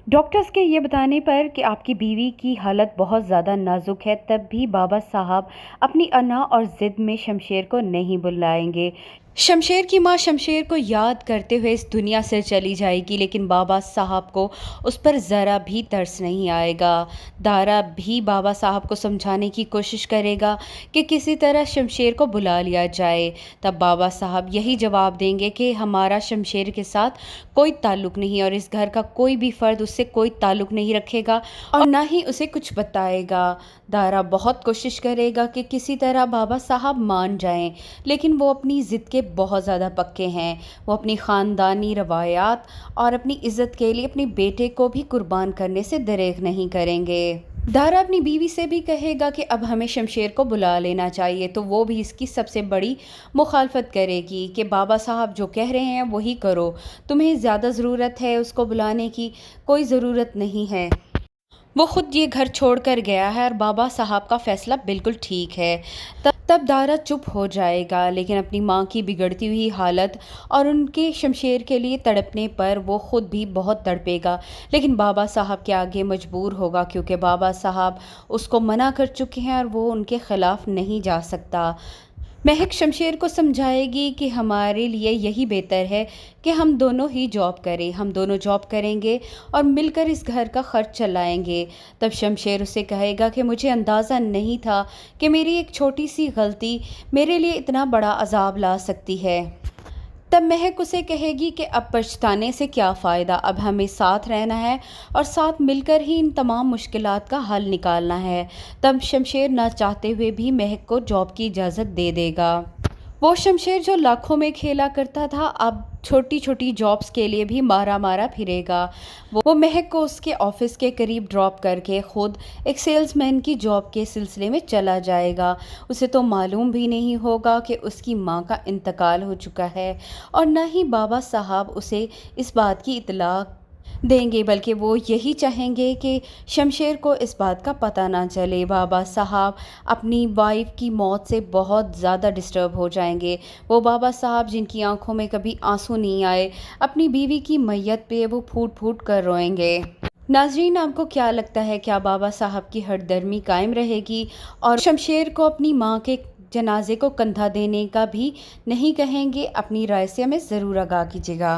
Doctors के ये बताने पर कि आपकी बीवी की हालत बहुत ज़्यादा नाजुक है, तब भी बाबा साहब अपनी अना और ज़िद में शमशेर को नहीं बुलाएंगे। शमशेर की मां शमशेर को याद करते हुए इस दुनिया से चली जाएगी, लेकिन बाबा साहब को उस पर ज़रा भी तरस नहीं आएगा। दारा भी बाबा साहब को समझाने की कोशिश करेगा कि किसी तरह शमशेर को बुला लिया जाए। तब बाबा साहब यही जवाब देंगे कि हमारा शमशेर के साथ कोई ताल्लुक़ नहीं और इस घर का कोई भी फ़र्द उससे कोई ताल्लुक़ नहीं रखेगा और ना ही उसे कुछ बताएगा। दारा बहुत कोशिश करेगा कि किसी तरह बाबा साहब मान जाएं, लेकिन वो अपनी ज़िद के बहुत ज़्यादा पक्के हैं। वो अपनी ख़ानदानी रवायात और अपनी इज़्ज़त के लिए अपने बेटे को भी कुर्बान करने से दरेग नहीं करेंगे। दारा अपनी बीवी से भी कहेगा कि अब हमें शमशेर को बुला लेना चाहिए, तो वो भी इसकी सबसे बड़ी मुखालफत करेगी कि बाबा साहब जो कह रहे हैं वही करो, तुम्हें ज़्यादा ज़रूरत है उसको बुलाने की, कोई ज़रूरत नहीं है। वो खुद ये घर छोड़कर गया है और बाबा साहब का फ़ैसला बिल्कुल ठीक है। तब दारा चुप हो जाएगा, लेकिन अपनी माँ की बिगड़ती हुई हालत और उनके शमशेर के लिए तड़पने पर वो ख़ुद भी बहुत तड़पेगा, लेकिन बाबा साहब के आगे मजबूर होगा क्योंकि बाबा साहब उसको मना कर चुके हैं और वो उनके ख़िलाफ़ नहीं जा सकता। महक शमशेर को समझाएगी कि हमारे लिए यही बेहतर है कि हम दोनों ही जॉब करें, हम दोनों जॉब करेंगे और मिलकर इस घर का खर्च चलाएंगे। तब शमशेर उसे कहेगा कि मुझे अंदाज़ा नहीं था कि मेरी एक छोटी सी गलती मेरे लिए इतना बड़ा अजाब ला सकती है। तब महक उसे कहेगी कि अब पछताने से क्या फ़ायदा, अब हमें साथ रहना है और साथ मिलकर ही इन तमाम मुश्किलात का हल निकालना है। तब शमशेर ना चाहते हुए भी महक को जॉब की इजाज़त दे देगा। वो शमशेर जो लाखों में खेला करता था, अब छोटी छोटी जॉब्स के लिए भी मारा मारा फिरेगा। वो महक को उसके ऑफिस के करीब ड्रॉप करके खुद एक सेल्समैन की जॉब के सिलसिले में चला जाएगा। उसे तो मालूम भी नहीं होगा कि उसकी माँ का इंतकाल हो चुका है और न ही बाबा साहब उसे इस बात की इत्तला देंगे, बल्कि वो यही चाहेंगे कि शमशेर को इस बात का पता ना चले। बाबा साहब अपनी वाइफ की मौत से बहुत ज़्यादा डिस्टर्ब हो जाएंगे। वो बाबा साहब जिनकी आंखों में कभी आंसू नहीं आए, अपनी बीवी की मैयत पे वो फूट फूट कर रोएंगे। नाजरीन, आपको क्या लगता है, क्या बाबा साहब की हठधर्मी कायम रहेगी और शमशेर को अपनी माँ के जनाजे को कंधा देने का भी नहीं कहेंगे? अपनी राय से हमें ज़रूर आगाह कीजिएगा।